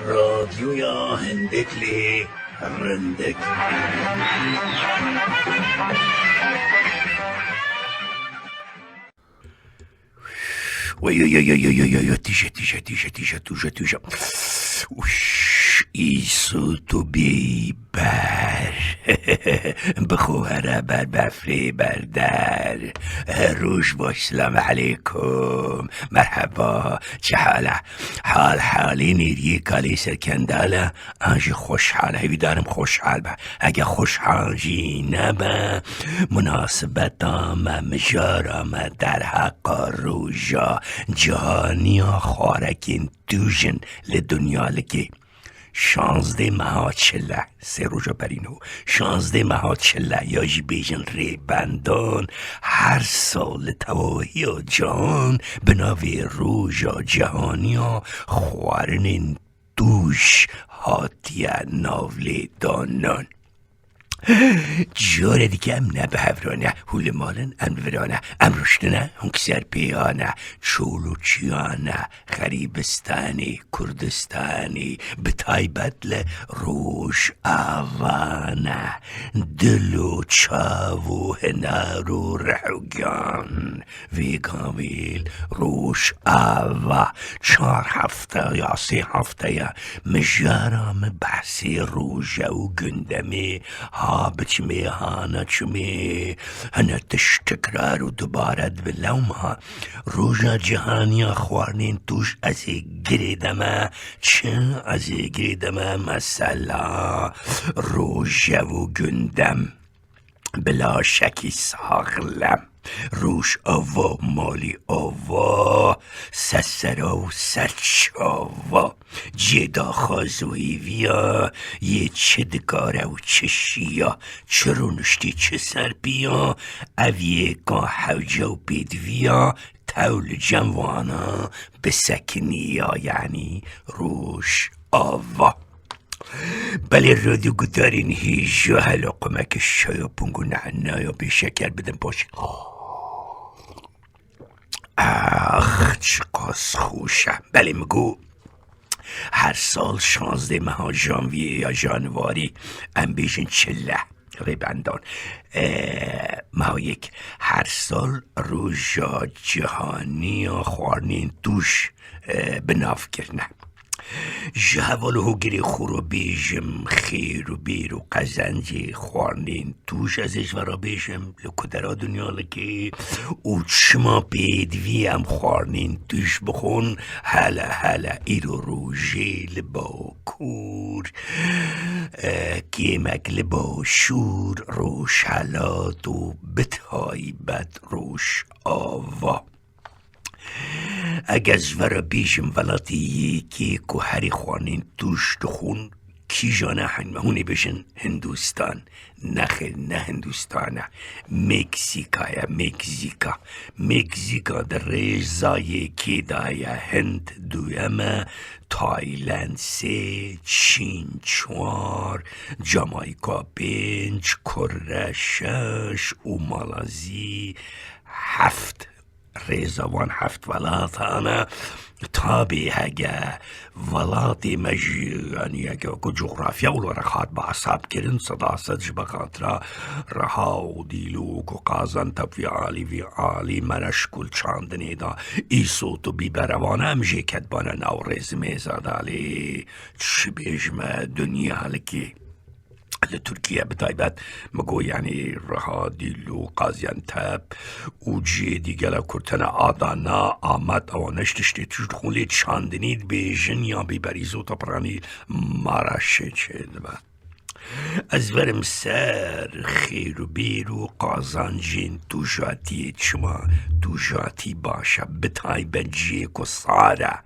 رادیوی هندکلی رندک تیشه ایسو تو بی بر بخوهره بر بفری بردر روش باش. سلام علیکم، مرحبا، چه حاله؟ حالی نیری کالی سرکنداله آنجی خوشحال هیوی دارم خوشحال با. اگه خوشحال جی نبا مناسبت مجارم در حق روژا جهانیا خوارکین دوژن لدنیا لگی 16 ماه چله 3 روزا برینو 16 ماه چله یا جی بیجن ری بندان هر سال تواهی جان بناوی روژا جهانیا خوارنین دوش هاتیه ناولی دانان جاره دیگه ام نه به هورانه هول مالن ام ورانه ام رشتنه هنکسر پیانه چولوچیانه غریبستانی کردستانی به تایبت روش آوانه دلو چاو هنارو رحوگان ویگاویل روش آوا 4 هفته یا 3 هفته یا مجارم بحثی روژه و گندمی بچمی هانا چمی هنه تشتکرار و دوباره بلومها روژا جهانیا خوارنین توش ازی گریدمه چه ازی گریدمه مثلا روژه و گندم بلا شکی ساغلم روش آوا مالی آوا سسرا و سرچاوا جدا خازوی ویا یه چه دگاره و چه شیا چه رونشتی چه سر بیا اویه گاه حوجا و بیدویا تول جموانا بسکنیا یعنی روش آوا بله رادیو گدارین هیجا هلا قمک شایا پونگو نعنا یا به شکر بدن باشه چه قاس خوشم بله مگو هر سال 16 ماه ژانویه یا ژانواری ام بیشن چله ریبندان ماه 1 هر سال روژا جهانی یا خوارنین توش بناف کرنه جهوال هوگری خورو بیجم خیر و بیر و قزنجی خوارنین توش ازش ورا بیجم لکدرا دنیا لکی او چما بیدوی هم خوارنین توش بخون هلا ایرو روژه لبا کور کیمک لبا شور روش حلات و بتهای بد روش آوا اگه از ورا بیشم ولاتی یکی که هری خوانین توش دخون کی جانه هنمهونی بشن هندوستان نخیر نه هندوستانه مکزیکا در ریزای کی دایا هند دویمه تایلند 3 چین 4 جامایکا 5 کره 6 و مالازی 7 ریزوان 7 ولاتانه تابی هگه ولاتی مجی یعنی اگه که جغرافیا ولو رخات با عصاب کرن صداستش بخاطره رها و دیلوک و قازن تفی عالی مرشکل چاندنی دا ایسو تو بی بروانه امجی کدبانه نو رزمه زادالی چی بیجمه دنیا لکی لترکیه بتایبت مگو یعنی رها دیلو قازیانتب او جی دیگه کرتن آدانا آمد اوانش تشتی خونلی چاندنید بیجن یا بیبریزو تا پرانی مارشه چه دبا از ورم سر خیر و بیر و قازانجین تو جاتی چما تو جاتی باشه بتایبت جی که ساره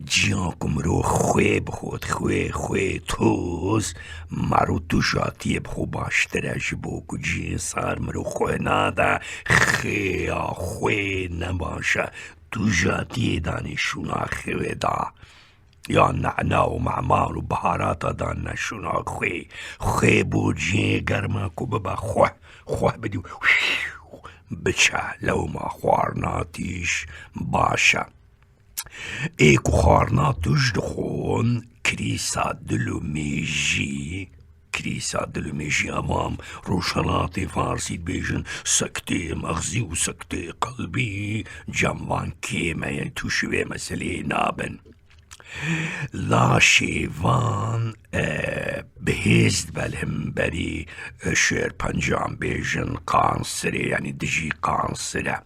جیان کمرو خوی بخود خوی توز مرو تو جاتی بخو باشتره جبو کجی سار مرو خوی ناده خیا خوی نباشه تو جاتی دانشونا خوی دا یا نعنا و معمار و بهارات دان نشونا خوی بو جی گرما کو ببا خواه بدیو بچە لەومە خواردناتیش باشە. ئێک و خواردنا توش دخۆن کریسا دل و مێژی کریسا دل و مێژی ئەوام ڕۆژهەڵاتی فارسیت بێژن سەکتێ مەغزی و سەکتێ قەڵبی جەموان کێمەیە تووشی وێ مەسەلێ نابن. لاشێوان بەهێزت بەلهمبەری شێر پەنجام بێژن قانسرێ یعنی دژی قانسرە.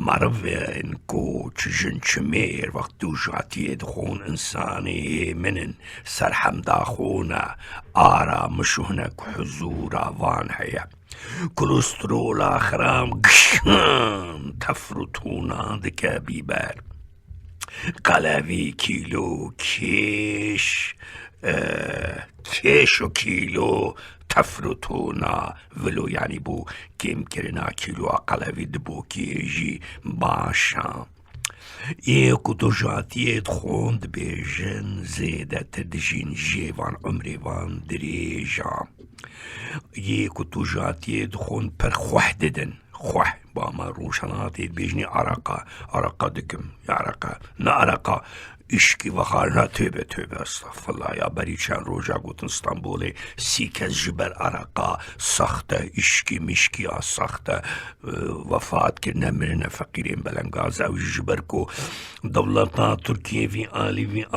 مرڤێن کو چژن چمێر وەخت دووژاتیێ دخۆن ئینسانێ منن سەرحەمداخۆنە ئارامش و هەنەک حزوراوان هەیە. کولسترۆلا خرام گشان تەفر و توونا دکە بیبەر. قەلەوی کیلۆ کێش و کیلۆ تەفر و تۆنا ڤلۆ یعنی بۆ کێمکردنا کیلۆ قەلەوی دبۆ کێژی باشە. ئێک و دۆژاتیێت خۆن دبێژن زێدەتر دژین ژێوان عمرێوان درێژە. یەک و توژاتیێت خۆن پەر خوح ددن خوح باما ڕۆژهەڵاتێت بێژنی عەرەقا دکم عەرەقا نە عەرەقا ئیشکی وەخارنا توێبێ ئەستەغفڕڵڵا یا بەری چەند ڕۆژا گوتن ستەمبۆڵێ 30 کەس ji ber عەرەقا سەختە ئیشکی میشکیا سەختە وەفاتکردنە مرنە فەقیرێن بەلەنگا زەوی ji ber ku dewleta Tirkiyê vî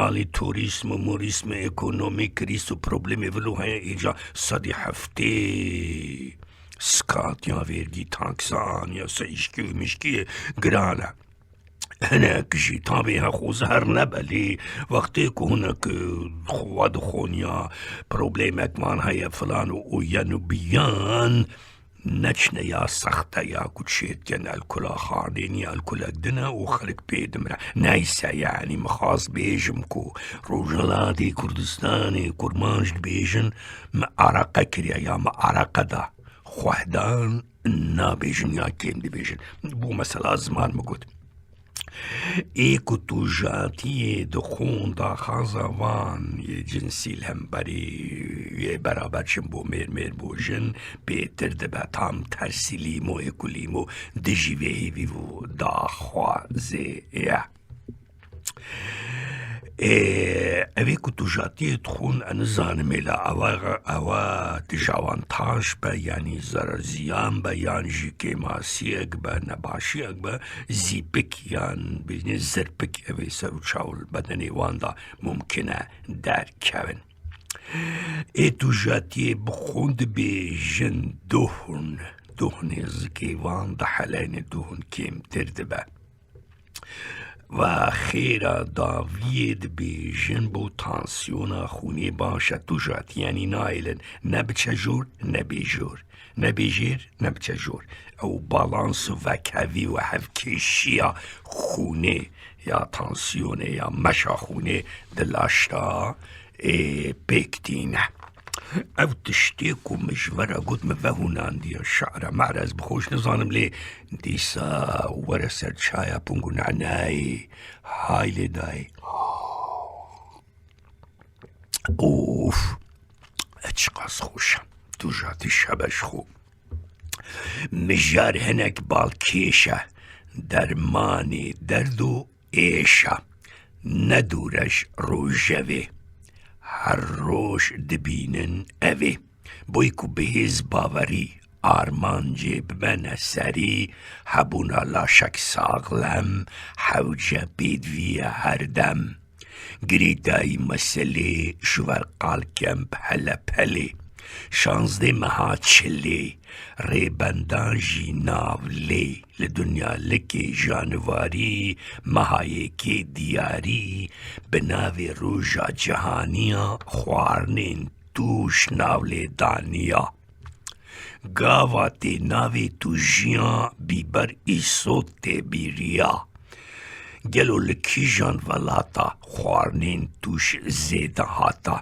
alî turîsm û morîsm ekonomîk krîz û problemê vilo heye îca sedî heftê سکات یا وێرگی تاکسان یا سەیشکی و میشکیە گرانە. هەنێکشی تابێ هەخۆز هەر نەبەلێ وەختێک و هەنێک خوا دخۆن یا پرۆبلێمێکمان هەیە فلان و ئۆیەن و بیان نەچنە یا سەختە یا کوچێتگەن ئەلکولا خاردێنی ئەلکولەک دنە و خەڵک پێ دمرە نایسە یعنی مەخواست بێژم کو ڕۆژهەڵاتی کوردستانی کورمانش بێژن عەرەقە کریە یا عەرەقەدا خوحدان نابێژن یا کێم دەبێژن بۆ مەسەلا زمان مگوت. ئێک و توژاتیێ دخۆندا خازاوان یە جنسیل هەمبەری یێ بەرابەرچن بۆ مێرمێر بۆژن پێتر دەبە تام تەرسیلیم و ئێکولیم و دژی وێهیوی و داخوازێیە. ئەوێک و توژاتیێت خۆن ئەنزانمێ لە ئەوە دژاوانتاژ بە ینی زەرەر زیان بە یانژی کێماسیەک بە نەباشیەک بە زیپک یان بینێ زەرپک ئەوێ سەر و چاول بەدەنێواندا ممکنە دەرکەون. ئێ توژاتیێ بخۆن دبێژن دۆهنێ زکێوان دەحەلەنێ دۆهن کێمتر دەبە. و خێرا داویێ دبێژن بۆ تانسیۆنا خونێ باشە توژاتیانی نایلن نەبچە ژۆر نەبێژۆر نەبێژێر نەبچە ژۆر ئەو باڵانس و ڤەکەوی و هەڤکێشیە خونێ یا تانسیۆنێ یا مەشا خونێ دلاشتا پێکتینە. ئەو تشتێک و مژڤەرە گوتمە ڤەهوناندیە شەعرە مەعرەز بخۆش نزانم لێ دیسا وەرە سەر چایە پونگ و نعنای های لێدای ئوف ئەچقاس خۆشە توژاتی شەبەش خۆ مژار هەنێک باڵکێشە دەرمانی دەرد و ئێشە نەدوورەش ڕۆژەوێ هەر ڕۆژ دبینن ئەوێ بۆی کو بەهێز باوەری ئارمانجێ ببەنە سەری هەبوونا لاشەک ساغڵەم حەوجە پێدڤیە هەردەم گریدایی مەسەلێ ژوەر قاڵکەمپ هەلە پەلێ شانزدە مەها چلێ ڕێبەندانژی ناولێ لە دنیالەکێ ژانواری مەهایەکێ دیاری بناوێ ڕۆژا جەهانیە خواردنێن توش ناولێدانیە گاوا تێ ناوێ توژیە بیبەر ئیسۆت تێبیریە گەلۆ لە کیژان ڤەڵاتە خواردنێن توش زێدە هاتە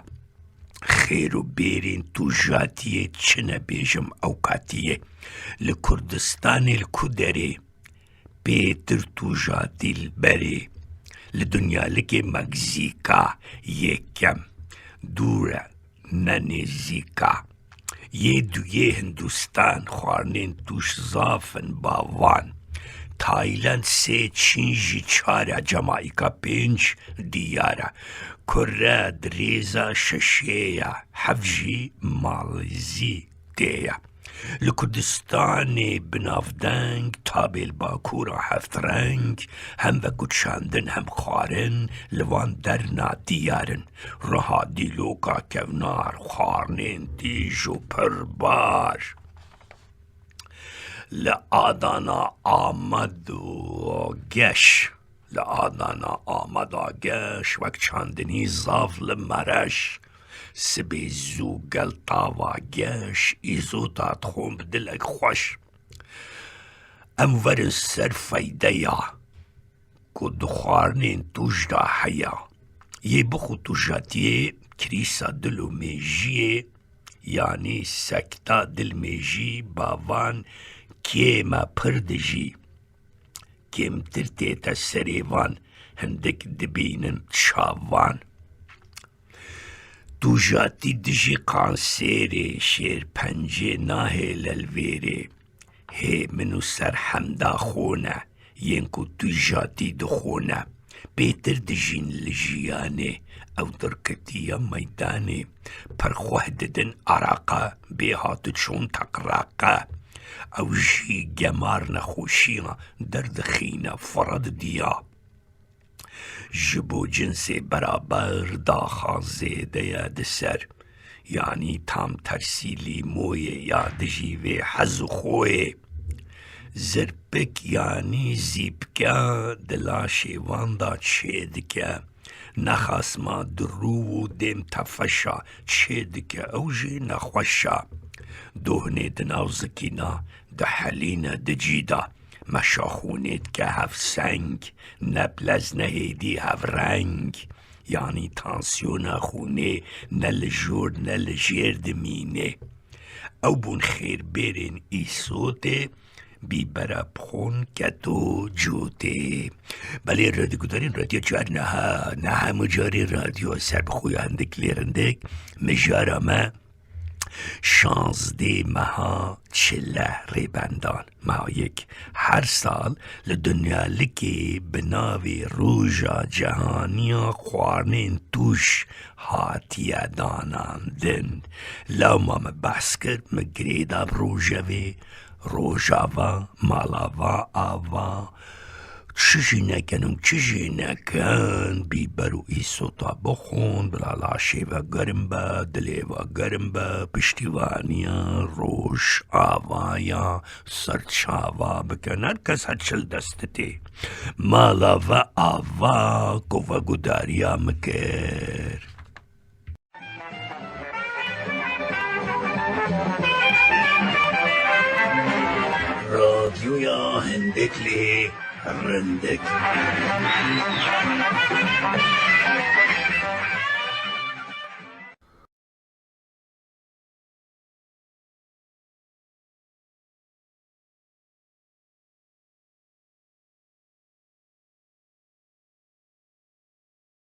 خێر و بێرین توژاتیێ چنە بێژم ئەو کاتیێ لە کوردستانێ کو دەرێ پێتر توژاتیل بەرێ لە دنیالەکێ مەگزیکا یەکەم دوورە نەنێزیکا یه دویه هندوستان خواردنین توش زافن باوان. تایلند 3، چین جی 4، جامایکا 5، دیاره کره دریزا 6، 7 جی مالزی دیه. لکردستان بنافدنگ تابل باکورا 7 رنگ هم و گوچاندن هم خارن لوان درنا دیارن رها دیلوکا کونار خارنین دیجو پربار. لآدانا آمد و گش وک چاندنی زاف لمرش سبی زو گلطاوا گش ایزو تات خون بدلک خوش. ام ورن سر فایده یا که دخارنین توش دا حیا یه بخو توشاتیه کریسا دلو میجیه یعنی سکتا دل میجی باوان کیما پردجی کم ترتی تا سریوان هندک دبینن چاوان. توجاتی دجی قانسیره شیر پنجه ناهی للویره هی منو سر حمدا خونه ینکو توجاتی دخونه بیتر دجین لجیانه او درکتیا میدانه پر خواه ددن عراقه بیهاتو چون تقراقه او جی گمار نخوشینا درد خینا فرد دیا جبو جنس برابر داخا زیده یاد سر یعنی تام ترسیلی مویه یاد جیوه حزو خوه زرپک یعنی زیبکه دلا شیوان دا چیدکه نخاس ما درو دیم تفشا چیدکه اوجی نخوشا دهنه دناو زکینا ده حلینا دجیدا مشاخونید که هف سنگ نبلز نهیدی هف رنگ یعنی تانسیون خونه نل جور نل جرد مینه او بون خیر برین ای صوته بی برا بخون کتو جوته. بله رادیو دارین رادیو جار نه مجاری رادیو سر بخوی هندک لیرندک مجارمه 16 مها 40 ریبندان مها 1 هر سال لدنیا لکی بناوی روژا جهانیا خوارنین توش هاتیا داناندن لو ما بحث کرد مگریدا بروژاوی روژاوا مالاوا آوا چیزی نکن بیبرو ایسو تا بخون بلا لاشی و گرم با دلی و گرم با پشتیوانیا روش آوایا سرچاوا بکن هر کس هچل دستتی مالا و آوا کوا گداریا مکر. رادیویا هندکلی رندک